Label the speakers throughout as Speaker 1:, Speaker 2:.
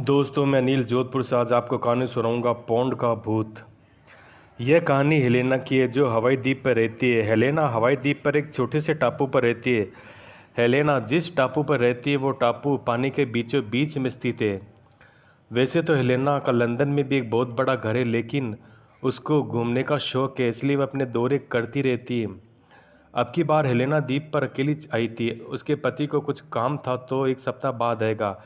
Speaker 1: दोस्तों, मैं अनिल जोधपुर से आज आपको कहानी सुनाऊंगा पौंड का भूत। यह कहानी हेलेना की है जो हवाई द्वीप पर रहती है। हेलेना हवाई द्वीप पर एक छोटे से टापू पर रहती है। हेलेना जिस टापू पर रहती है वो टापू पानी के बीचों बीच में स्थित है। वैसे तो हेलेना का लंदन में भी एक बहुत बड़ा घर है, लेकिन उसको घूमने का शौक है, इसलिए वह अपने दौरे करती रहती है। अब की बार हेलेना द्वीप पर अकेली आई थी। उसके पति को कुछ काम था तो एक सप्ताह बाद आएगा,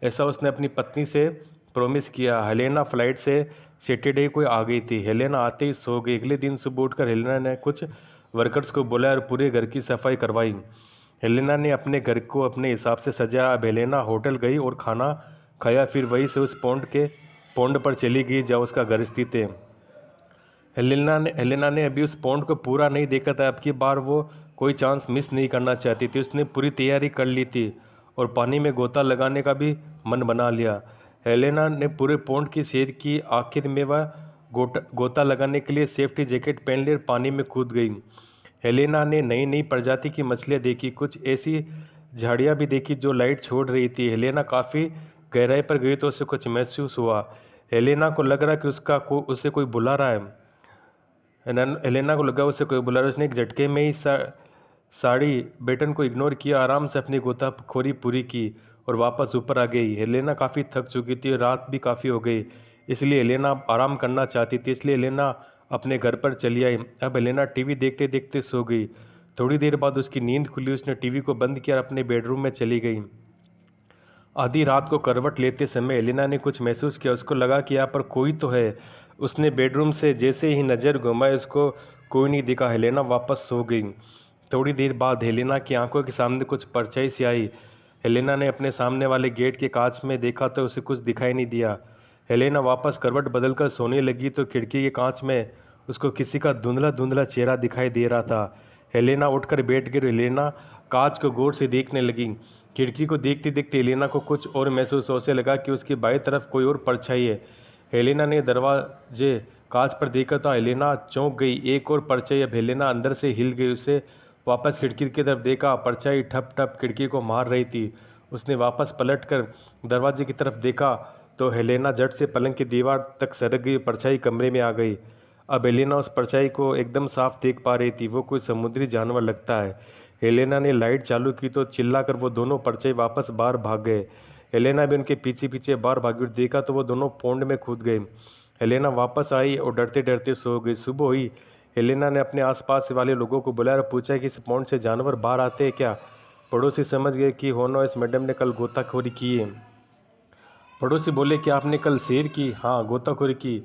Speaker 1: ऐसा उसने अपनी पत्नी से प्रॉमिस किया। हेलेना फ्लाइट से सैटरडे को आ गई थी। हेलेना आते ही सो गई। अगले दिन सुबह उठकर हेलेना ने कुछ वर्कर्स को बुलाया और पूरे घर की सफाई करवाई। हेलेना ने अपने घर को अपने हिसाब से सजाया। अब हेलेना होटल गई और खाना खाया, फिर वहीं से उस पौंड पर चली गई जहाँ उसका घर स्थित है। हेलेना ने अभी उस पौंड को पूरा नहीं देखा था। अब की बार वो कोई चांस मिस नहीं करना चाहती थी। उसने पूरी तैयारी कर ली थी और पानी में गोता लगाने का भी मन बना लिया। हेलेना ने पूरे पौंड की सैर की। आखिर में वह गोता लगाने के लिए सेफ्टी जैकेट पहन ली और पानी में कूद गई। हेलेना ने नई नई प्रजाति की मछलियाँ देखी, कुछ ऐसी झाड़ियाँ भी देखी जो लाइट छोड़ रही थी। हेलेना काफ़ी गहराई पर गई तो उसे कुछ महसूस हुआ। हेलेना को लग रहा कि उसे कोई बुला रहा है। हेलेना को लगा उसे कोई बुला रहा है। उसने एक झटके में ही साड़ी बटन को इग्नोर किया, आराम से अपनी गोताखोरी पूरी की और वापस ऊपर आ गई। हेलेना काफ़ी थक चुकी थी और रात भी काफ़ी हो गई, इसलिए हेलेना आराम करना चाहती थी। इसलिए हेलेना अपने घर पर चली आई। अब हेलेना टीवी देखते देखते सो गई। थोड़ी देर बाद उसकी नींद खुली। उसने टीवी को बंद किया और अपने बेडरूम में चली गई। आधी रात को करवट लेते समय हेलेना ने कुछ महसूस किया। उसको लगा कि यहाँ पर कोई तो है। उसने बेडरूम से जैसे ही नज़र घुमाई, उसको कोई नहीं दिखा। हेलेना वापस सो गई। थोड़ी देर बाद हेलेना की आंखों के सामने कुछ परछाई सी आई। हेलेना ने अपने सामने वाले गेट के कांच में देखा तो उसे कुछ दिखाई नहीं दिया। हेलेना वापस करवट बदलकर सोने लगी तो खिड़की के कांच में उसको किसी का धुंधला धुंधला चेहरा दिखाई दे रहा था। हेलेना उठकर बैठ गई। हेलेना कांच को गौर से देखने लगी। खिड़की को देखते देखते हेलेना को कुछ और महसूस होने लगा कि उसकी बाईं तरफ कोई और परछाई है। हेलेना ने दरवाजे कांच पर देखा तो हेलेना चौंक गई। एक और परछाई। अब हेलेना अंदर से हिल गई। उसे वापस खिड़की की तरफ देखा। परछाई ठप ठप खिड़की को मार रही थी। उसने वापस पलटकर दरवाजे की तरफ देखा तो हेलेना झट से पलंग की दीवार तक सरक गई। परछाई कमरे में आ गई। अब हेलेना उस परछाई को एकदम साफ देख पा रही थी। वो कोई समुद्री जानवर लगता है। हेलेना ने लाइट चालू की तो चिल्लाकर वो दोनों परछाई वापस बाहर भाग गए। हेलेना भी उनके पीछे पीछे बाहर भागी और देखा तो वो दोनों पौंड में कूद गए। हेलेना वापस आई और डरते डरते सो गई। सुबह हुई। हेलेना ने अपने आसपास वाले लोगों को बुलाया और पूछा कि इस पौंड से जानवर बाहर आते हैं क्या। पड़ोसी समझ गए कि होनो इस मैडम ने कल गोताखोरी की है। पड़ोसी बोले कि आपने कल शेर की? हाँ, गोताखोरी की।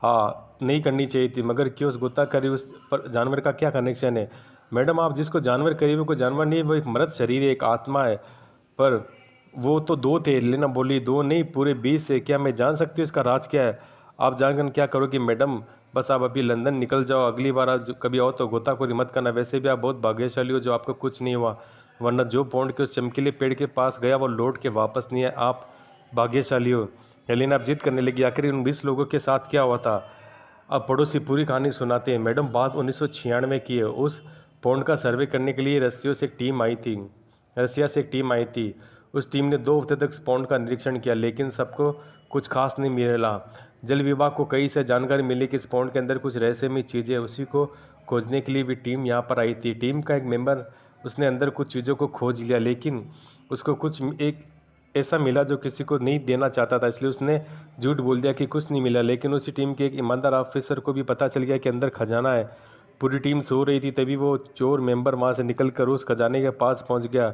Speaker 1: हाँ, नहीं करनी चाहिए थी, मगर क्यों? उस गोताखोरी उस पर जानवर का क्या कनेक्शन है? मैडम, आप जिसको जानवर करी वो कोई जानवर नहीं है, वो एक मृत शरीर है, एक आत्मा है। पर वो तो दो थे। लेना बोली दो नहीं, पूरे 20 है। क्या मैं जान सकती हूँ इसका राज क्या है? आप जानकर क्या करोगे मैडम? बस आप अभी लंदन निकल जाओ। अगली बार आप कभी आओ तो गोताखोरी मत करना। वैसे भी आप बहुत भाग्यशाली हो जो आपको कुछ नहीं हुआ, वरना जो पौंड के उस चमकीले पेड़ के पास गया वो लौट के वापस नहीं है। आप भाग्यशाली हो। हेलेना अब जिद करने लगी। आखिर उन 20 लोगों के साथ क्या हुआ था? अब पड़ोसी पूरी कहानी सुनाते हैं। मैडम, बात 1996 की है। उस पौंड का सर्वे करने के लिए रसिया से एक टीम आई थी। उस टीम ने 2 हफ्ते तक इस पौंड का निरीक्षण किया, लेकिन सबको कुछ खास नहीं मिला। जल विभाग को कई से जानकारी मिली कि इस पौंड के अंदर कुछ रहस्यमय चीज़ें। उसी को खोजने के लिए भी टीम यहाँ पर आई थी। टीम का एक मेंबर, उसने अंदर कुछ चीज़ों को खोज लिया, लेकिन उसको कुछ एक ऐसा मिला जो किसी को नहीं देना चाहता था, इसलिए उसने झूठ बोल दिया कि कुछ नहीं मिला। लेकिन उसी टीम के एक ईमानदार ऑफिसर को भी पता चल गया कि अंदर खजाना है। पूरी टीम सो रही थी, तभी वो चोर मेंबर वहाँ से निकलकर उस खजाने के पास पहुँच गया,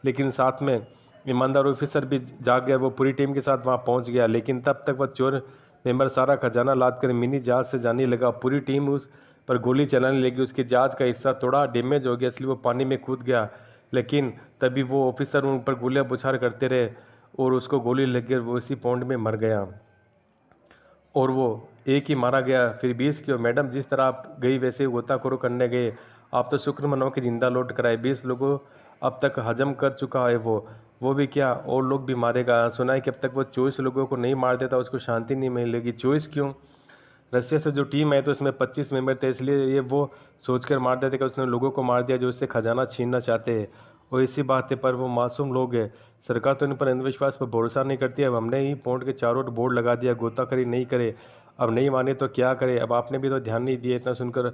Speaker 1: लेकिन साथ में ईमानदार ऑफिसर भी जाग गया। वो पूरी टीम के साथ वहाँ पहुँच गया, लेकिन तब तक वह चोर मेंबर सारा खजाना लाद कर मिनी जहाज से जाने लगा। पूरी टीम उस पर गोली चलाने लगी। उसके जहाज का हिस्सा थोड़ा डैमेज हो गया, इसलिए वो पानी में कूद गया, लेकिन तभी वो ऑफिसर उन पर गोलियां बुछार करते रहे और उसको गोली लग गई। वो इसी पौंड में मर गया और वो एक ही मारा गया। फिर 20 की। मैडम, जिस तरह आप गई वैसे गोताखोरी करने गए। आप तो शुक्र मनाओ कि जिंदा लौट कर आए। 20 लोगों अब तक हजम कर चुका है वो भी क्या, और लोग भी मारेगा। सुना है कि अब तक वो 24 लोगों को नहीं मार देता उसको शांति नहीं मिलेगी। 24 क्यों? रसिया से जो टीम है तो इसमें 25 मेंबर थे, इसलिए ये वो सोचकर मार देते कि उसने लोगों को मार दिया जो उससे खजाना छीनना चाहते हैं। और इसी बात है, पर वो मासूम लोग हैं। सरकार तो इन पर अंधविश्वास पर भरोसा नहीं करती। अब हमने ही पोंट के चारों ओर बोर्ड लगा दिया, गोताखोरी नहीं करे। अब नहीं माने तो क्या करे। अब आपने भी तो ध्यान नहीं दिया। इतना सुनकर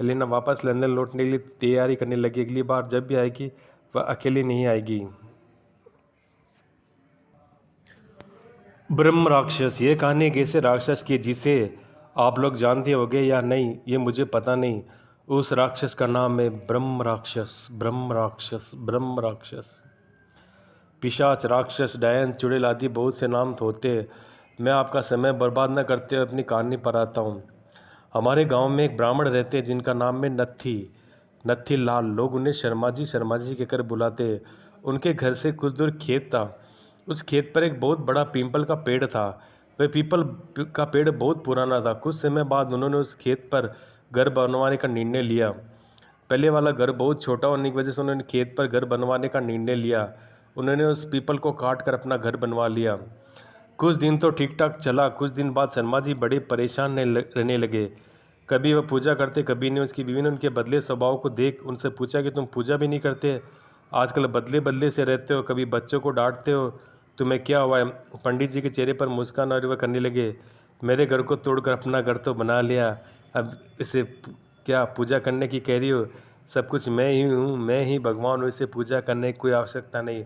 Speaker 1: हेलेना वापस लंदन लौटने के लिए तैयारी करने लगी। अगली बार जब भी आएगी वह अकेली नहीं आएगी। ब्रह्म राक्षस। ये कहानी एक ऐसे राक्षस की जिसे आप लोग जानते होंगे या नहीं ये मुझे पता नहीं। उस राक्षस का नाम है ब्रह्म राक्षस। ब्रह्म राक्षस, ब्रह्म राक्षस। पिशाच, राक्षस, डायन, चुड़ैल आदि बहुत से नाम होते हैं। मैं आपका समय बर्बाद न करते हुए अपनी कहानी पर आता हूँ। हमारे गांव में एक ब्राह्मण रहते हैं जिनका नाम है नत्थी। नत्थी लाल। लोग उन्हें शर्मा जी कहकर बुलाते हैं। उनके घर से कुछ दूर खेत था। उस खेत पर एक बहुत बड़ा पीपल का पेड़ था। वह पीपल का पेड़ बहुत पुराना था। कुछ समय बाद उन्होंने उस खेत पर घर बनवाने का निर्णय लिया। पहले वाला घर बहुत छोटा होने की वजह से उन्होंने खेत पर घर बनवाने का निर्णय लिया। उन्होंने उस पीपल को काट कर अपना घर बनवा लिया। कुछ दिन तो ठीक ठाक चला। कुछ दिन बाद शर्मा जी बड़े परेशान रहने लगे। कभी वह पूजा करते, कभी नहीं। उसकी बीवी ने उनके बदले स्वभाव को देख उनसे पूछा कि तुम पूजा भी नहीं करते, आजकल बदले बदले से रहते हो, कभी बच्चों को डांटते हो, तुम्हें क्या हुआ है। पंडित जी के चेहरे पर मुस्कान और वह करने लगे, मेरे घर को तोड़कर अपना घर तो बना लिया, अब इसे क्या पूजा करने की कह रही हो। सब कुछ मैं ही हूँ, मैं ही भगवान हूँ, इसे पूजा करने की कोई आवश्यकता नहीं।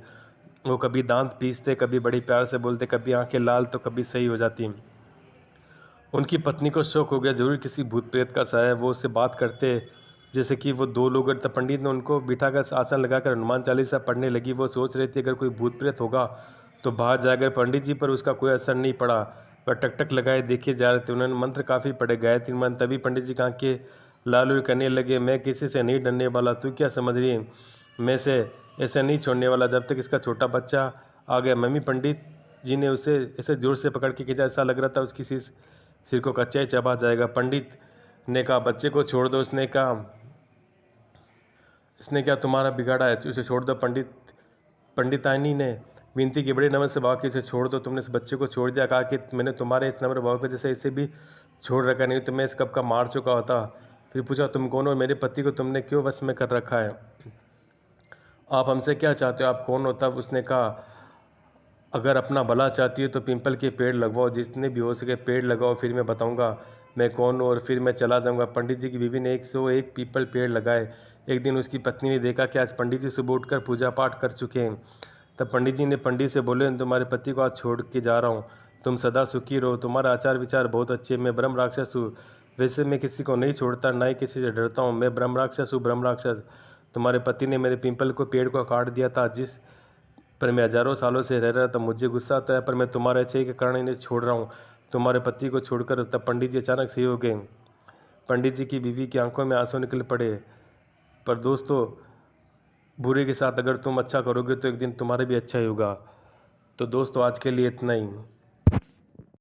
Speaker 1: वो कभी दांत पीसते, कभी बड़ी प्यार से बोलते, कभी आंखें लाल तो कभी सही हो जाती। उनकी पत्नी को शौक हो गया, जरूर किसी भूत प्रेत का साया है। वो उससे बात करते जैसे कि वो दो लोग। तब पंडित ने उनको बिठाकर आसन लगाकर हनुमान चालीसा पढ़ने लगी। वो सोच रही थी अगर कोई भूत प्रेत होगा तो बाहर जाकर। पंडित जी पर उसका कोई असर नहीं पड़ा। वह टकटक लगाए देखे जा रहे थे। उन्होंने मंत्र काफ़ी पढ़े, गायत्री मंत्र। तभी पंडित जी की आंखें लाल करने लगे, मैं किसी से नहीं डरने वाला, तू क्या समझ रही है, मैं से ऐसे नहीं छोड़ने वाला जब तक इसका छोटा बच्चा आ गया। मम्मी, पंडित जी ने उसे ऐसे जोर से पकड़ के खींचा, ऐसा लग रहा था उसकी सिर को कच्चा ही चबा जाएगा। पंडित ने कहा, बच्चे को छोड़ दो। इसने क्या तुम्हारा बिगाड़ा है, उसे छोड़ दो। पंडितानी ने विनती की, बड़े नम्र से भाव कि उसे छोड़ दो। तुमने इस बच्चे को छोड़ दिया। कहा कि मैंने तुम्हारे इस नम्र भाव पे जैसे इसे भी छोड़ रखा, नहीं तो मैं इस कब का मार चुका होता। फिर पूछा, तुम कौन हो, मेरे पति को तुमने क्यों वश में कर रखा है, आप हमसे क्या चाहते हो, आप कौन हो। तब उसने कहा, अगर अपना भला चाहती है तो पीपल के पेड़ लगवाओ, जितने भी हो सके पेड़ लगाओ, फिर मैं बताऊंगा मैं कौन हूँ और फिर मैं चला जाऊंगा। पंडित जी की बीवी ने 101 पीपल पेड़ लगाए। एक दिन उसकी पत्नी ने देखा कि आज पंडित जी सुबह उठकर पूजा पाठ कर चुके हैं। तब पंडित जी ने पंडित से बोले, तुम्हारे पति को आज छोड़ के जा रहा हूँ, तुम सदा सुखी रहो, तुम्हारा आचार विचार बहुत अच्छे। मैं ब्रह्म राक्षस हूँ, वैसे मैं किसी को नहीं छोड़ता, ना ही किसी से डरता हूँ। मैं ब्रह्म राक्षस हूँ, ब्रह्म राक्षस। तुम्हारे पति ने मेरे पीपल को पेड़ को काट दिया था, जिस पर मैं हजारों सालों से रह रहा था। मुझे गुस्सा आता है, पर मैं तुम्हारे अच्छे के कारण इन्हें छोड़ रहा हूँ, तुम्हारे पति को छोड़कर। तब पंडित जी अचानक सही हो गए। पंडित जी की बीवी की आंखों में आंसू निकल पड़े। पर दोस्तों, बुरे के साथ अगर तुम अच्छा करोगे तो एक दिन तुम्हारा भी अच्छा ही होगा। तो दोस्तों, आज के लिए इतना ही।